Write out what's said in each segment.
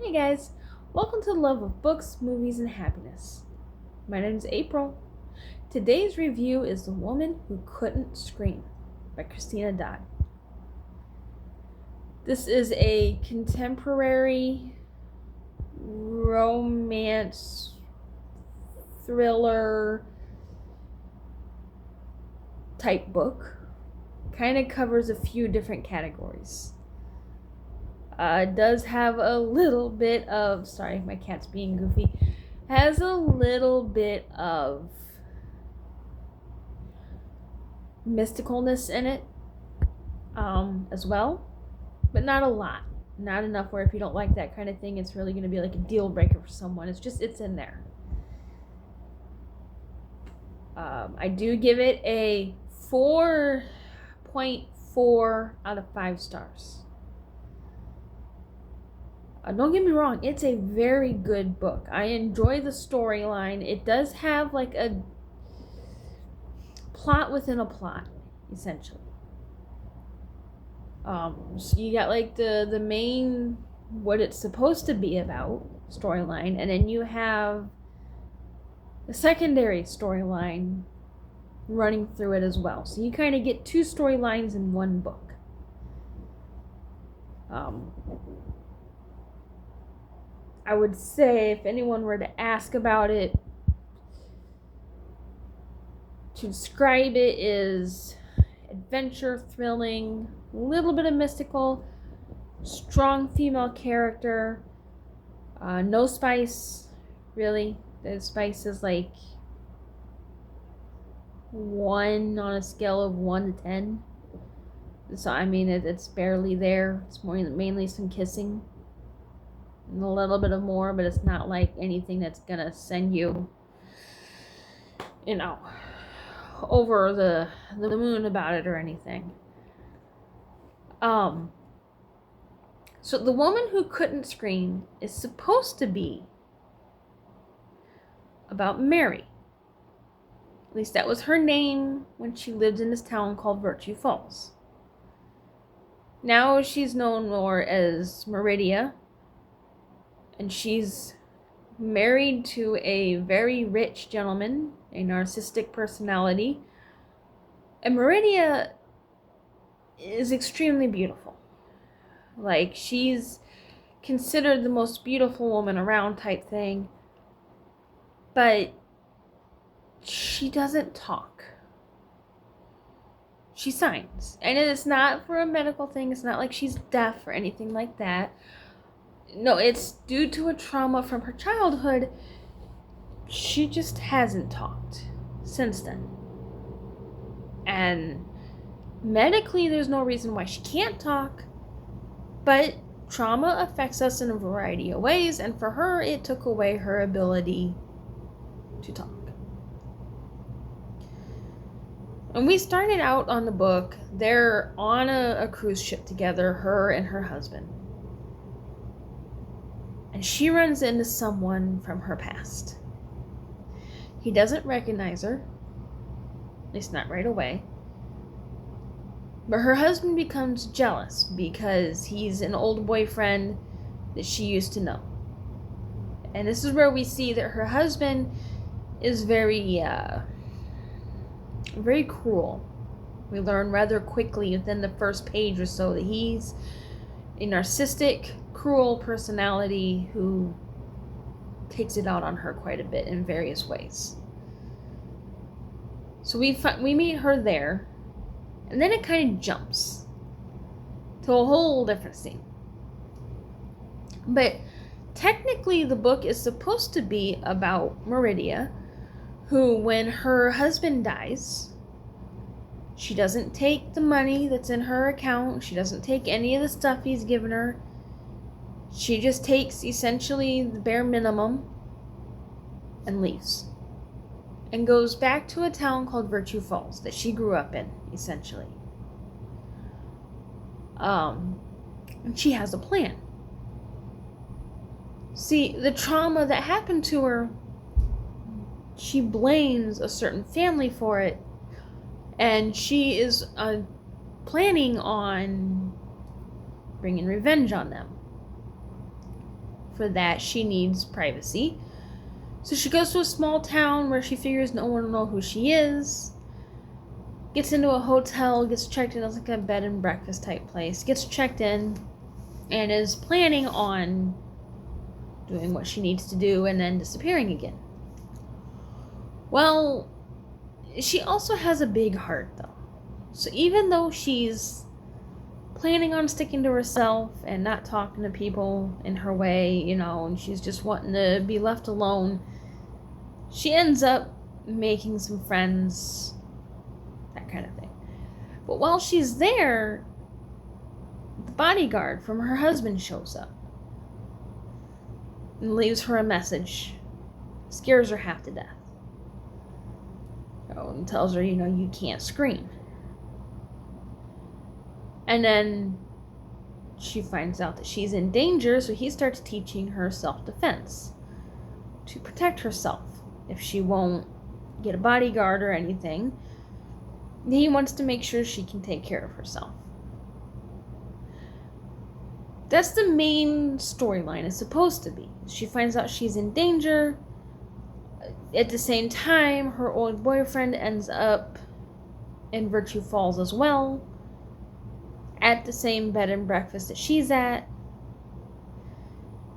Hey guys, welcome to Love of Books, Movies, and Happiness. My name is April. Today's review is The Woman Who Couldn't Scream by Christina Dodd. This is a contemporary romance thriller type book. Kind of covers a few different categories. Does have a little bit of, sorry, my cat's being goofy, has a little bit of mysticalness in it as well, but not a lot. Not enough where if you don't like that kind of thing, it's really going to be like a deal breaker for someone. It's in there. I do give it a 4.4 out of 5 stars. Don't get me wrong, it's a very good book. I enjoy the storyline. It does have like a plot within a plot, essentially. So you got like the main, what it's supposed to be about storyline, and then you have the secondary storyline running through it as well. So you kind of get 2 storylines in one book. I would say if anyone were to ask about it, to describe it is adventure, thrilling, a little bit of mystical, strong female character, no spice, really. The spice is like 1 on a scale of 1 to 10. So, I mean, it's barely there. It's mainly some kissing. And a little bit of more, but it's not like anything that's gonna send you, over the moon about it or anything. So The Woman Who Couldn't Scream is supposed to be about Mary. At least that was her name when she lived in this town called Virtue Falls. Now she's known more as Meridia, and she's married to a very rich gentleman, a narcissistic personality. And Meridia is extremely beautiful. Like, she's considered the most beautiful woman around type thing. But she doesn't talk. She signs. And it's not for a medical thing. It's not like she's deaf or anything like that. No, it's due to a trauma from her childhood. She just hasn't talked since then. And medically, there's no reason why she can't talk. But trauma affects us in a variety of ways. And for her, it took away her ability to talk. When we started out on the book, they're on a cruise ship together, her and her husband. And she runs into someone from her past. He doesn't recognize her, at least not right away. But her husband becomes jealous because he's an old boyfriend that she used to know. And this is where we see that her husband is very cruel. We learn rather quickly within the first page or so that he's a narcissistic, cruel personality who takes it out on her quite a bit in various ways. So we meet her there, and then it kind of jumps to a whole different scene. But technically the book is supposed to be about Meridia, who, when her husband dies, she doesn't take the money that's in her account. She doesn't take any of the stuff he's given her. She just takes essentially the bare minimum and leaves. And goes back to a town called Virtue Falls that she grew up in, essentially. And she has a plan. See, the trauma that happened to her, she blames a certain family for it, and she is planning on bringing revenge on them for that, she needs privacy. So she goes to a small town where she figures no one will know who she is. Gets into a hotel, gets checked in. It's like a bed and breakfast type place. Gets checked in and is planning on doing what she needs to do and then disappearing again. Well, she also has a big heart, though. So even though she's planning on sticking to herself and not talking to people in her way, and she's just wanting to be left alone, she ends up making some friends, that kind of thing. But while she's there, the bodyguard from her husband shows up and leaves her a message. Scares her half to death. And tells her, you can't scream. And then she finds out that she's in danger, so he starts teaching her self-defense to protect herself. If she won't get a bodyguard or anything, he wants to make sure she can take care of herself. That's the main storyline is supposed to be. She finds out she's in danger. At the same time, her old boyfriend ends up in Virtue Falls as well, at the same bed and breakfast that she's at.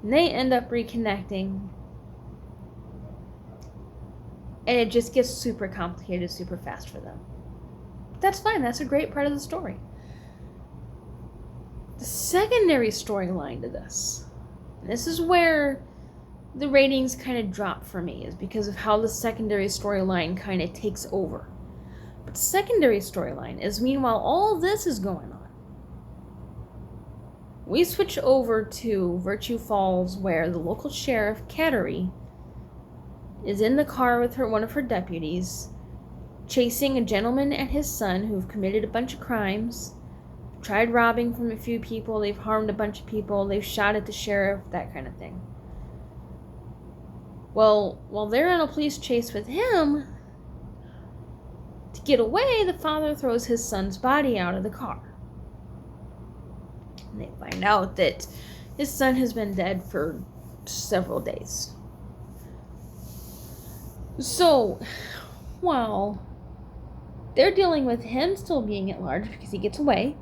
And they end up reconnecting. And it just gets super complicated super fast for them. That's fine. That's a great part of the story. The secondary storyline to this, and this is where the ratings kind of drop for me, is because of how the secondary storyline kind of takes over. But the secondary storyline is, meanwhile all this is going on, we switch over to Virtue Falls, where the local sheriff, Kateri, is in the car with one of her deputies, chasing a gentleman and his son who've committed a bunch of crimes, tried robbing from a few people, they've harmed a bunch of people, they've shot at the sheriff, that kind of thing. Well, while they're on a police chase with him, to get away, the father throws his son's body out of the car. And they find out that his son has been dead for several days. So, while they're dealing with him still being at large because he gets away,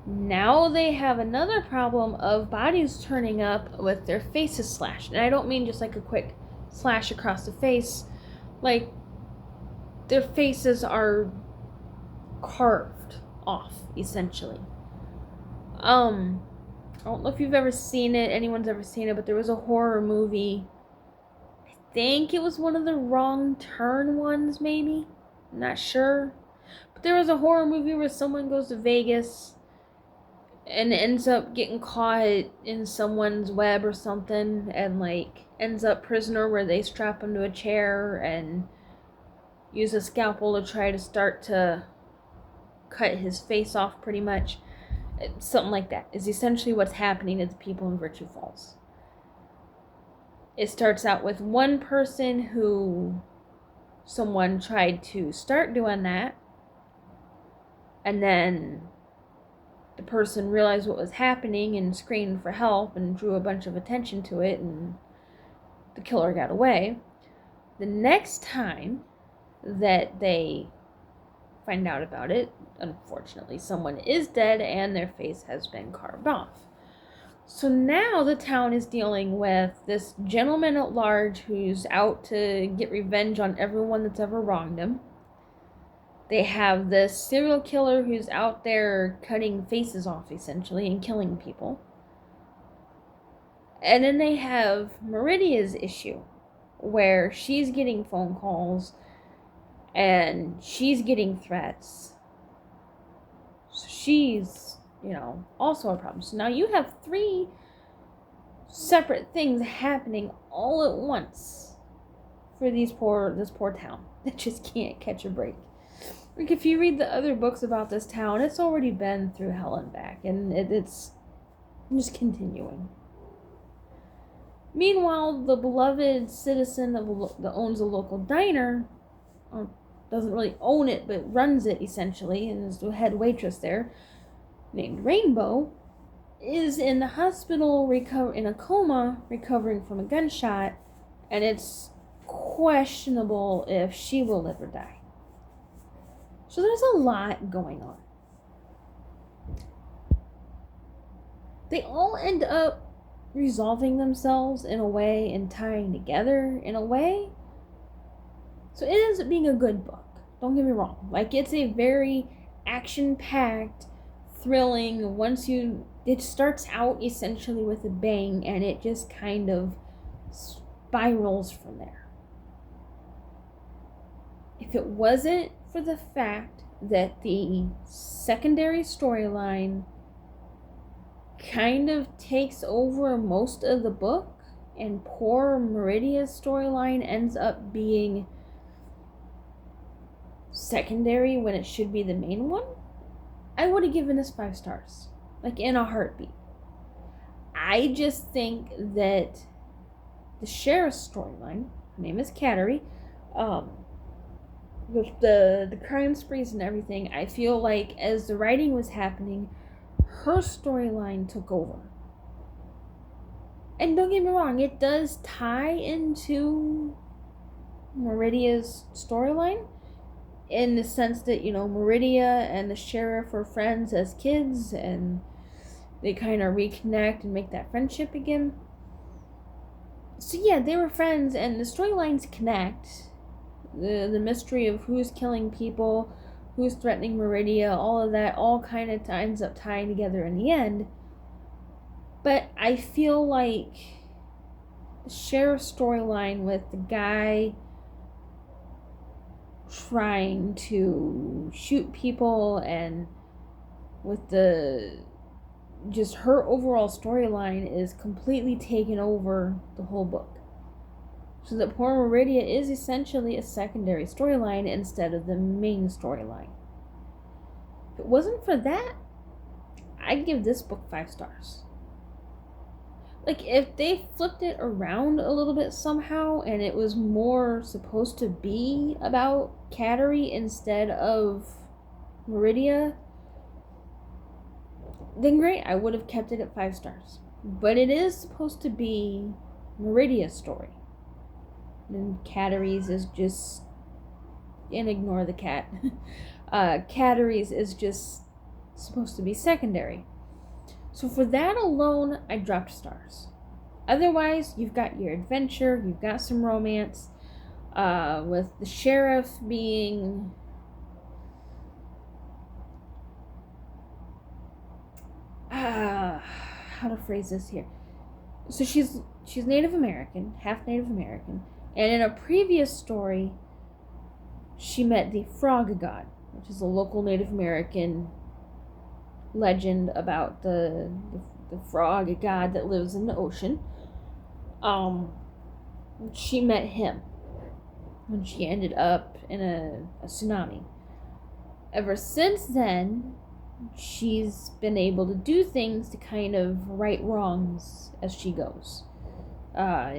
now they have another problem of bodies turning up with their faces slashed. And I don't mean just like a quick slash across the face. Like, their faces are carved off, essentially. I don't know if you've ever seen it, anyone's ever seen it, but there was a horror movie. I think it was one of the Wrong Turn ones, maybe? I'm not sure. But there was a horror movie where someone goes to Vegas and ends up getting caught in someone's web or something, and ends up prisoner, where they strap him to a chair and use a scalpel to try to start to cut his face off, pretty much. Something like that is essentially what's happening to the people in Virtue Falls. It starts out with one person who someone tried to start doing that, and then the person realized what was happening and screamed for help and drew a bunch of attention to it, and the killer got away. The next time that they find out about it, unfortunately, someone is dead and their face has been carved off. So now the town is dealing with this gentleman at large who's out to get revenge on everyone that's ever wronged him. They have this serial killer who's out there cutting faces off, essentially, and killing people. And then they have Meridia's issue, where she's getting phone calls and she's getting threats. So she's, also a problem. So now you have 3 separate things happening all at once for this poor town that just can't catch a break. Like, if you read the other books about this town, it's already been through hell and back, and it's just continuing. Meanwhile, the beloved citizen that owns a local diner, or doesn't really own it, but runs it, essentially, and is the head waitress there, named Rainbow, is in the hospital in a coma recovering from a gunshot, and it's questionable if she will live or die. So there's a lot going on. They all end up resolving themselves in a way and tying together in a way. So it ends up being a good book. Don't get me wrong. Like, it's a very action-packed, thrilling, it starts out essentially with a bang, and it just kind of spirals from there. If it wasn't for the fact that the secondary storyline kind of takes over most of the book, and poor Meridia's storyline ends up being secondary when it should be the main one, I would have given this 5 stars. Like, in a heartbeat. I just think that the sheriff's storyline, her name is Cattery, with the crime sprees and everything, I feel like as the writing was happening, her storyline took over. And don't get me wrong, it does tie into Meridia's storyline, in the sense that, Meridia and the sheriff were friends as kids, and they kind of reconnect and make that friendship again. So yeah, they were friends, and the storylines connect. The mystery of who's killing people, who's threatening Meridia, all of that, all kind of ends up tying together in the end. But I feel like the sheriff's storyline with the guy trying to shoot people, and with just her overall storyline is completely taken over the whole book. So that poor Meridia is essentially a secondary storyline instead of the main storyline. If it wasn't for that, I'd give this book 5 stars. Like, if they flipped it around a little bit somehow, and it was more supposed to be about Cattery instead of Meridia, then great, I would have kept it at 5 stars. But it is supposed to be Meridia's story. And Cattery's is just... and ignore the cat. Cattery's is just supposed to be secondary. So for that alone, I dropped stars. Otherwise, you've got your adventure, you've got some romance, with the sheriff being... how to phrase this here. So she's Native American, half Native American, and in a previous story, she met the Frog God, which is a local Native American legend about the frog god that lives in the ocean. She met him when she ended up in a tsunami. Ever since then, she's been able to do things to kind of right wrongs as she goes.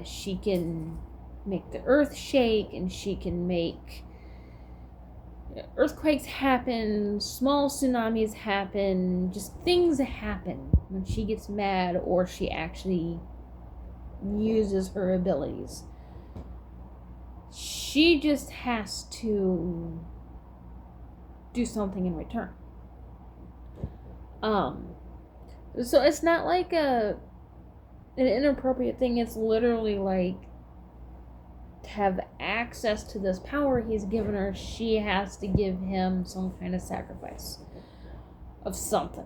She can make the earth shake, and she can make earthquakes happen, small tsunamis happen, just things happen when she gets mad or she actually uses her abilities. She just has to do something in return. So it's not like an inappropriate thing. It's literally like, to have access to this power he's given her, she has to give him some kind of sacrifice of something.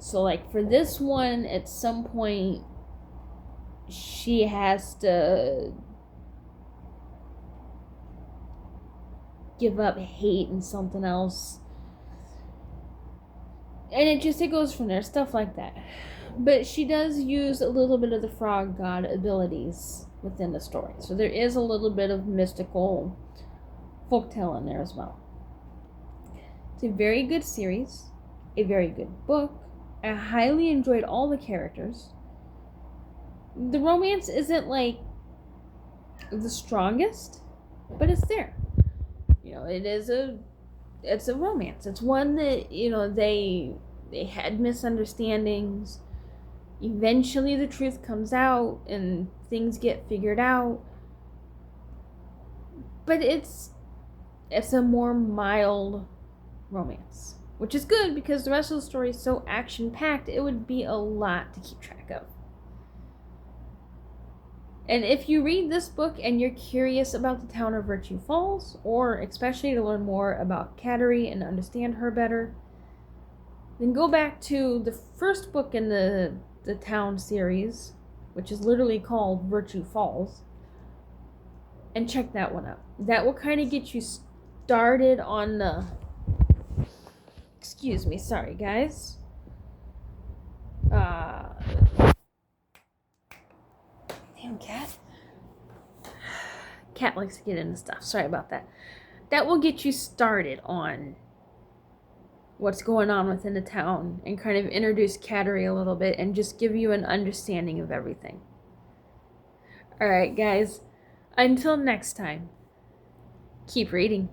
So like for this one, at some point, she has to give up hate and something else. And it goes from there, stuff like that. But she does use a little bit of the frog god abilities within the story. So there is a little bit of mystical folktale in there as well. It's a very good series, a very good book. I highly enjoyed all the characters. The romance isn't like the strongest, but it's there. It's a romance. It's one that, they had misunderstandings. eventually the truth comes out and things get figured out. But it's a more mild romance, which is good because the rest of the story is so action-packed, it would be a lot to keep track of. And if you read this book and you're curious about the town of Virtue Falls, or especially to learn more about Kateri and understand her better, then go back to the first book in the town series, which is literally called Virtue Falls, and check that one out. That will kind of get you started on the... Excuse me, sorry guys. Damn cat. Cat likes to get into stuff. Sorry about that. That will get you started on what's going on within the town and kind of introduce Kateri a little bit and just give you an understanding of everything. Alright guys, until next time, keep reading.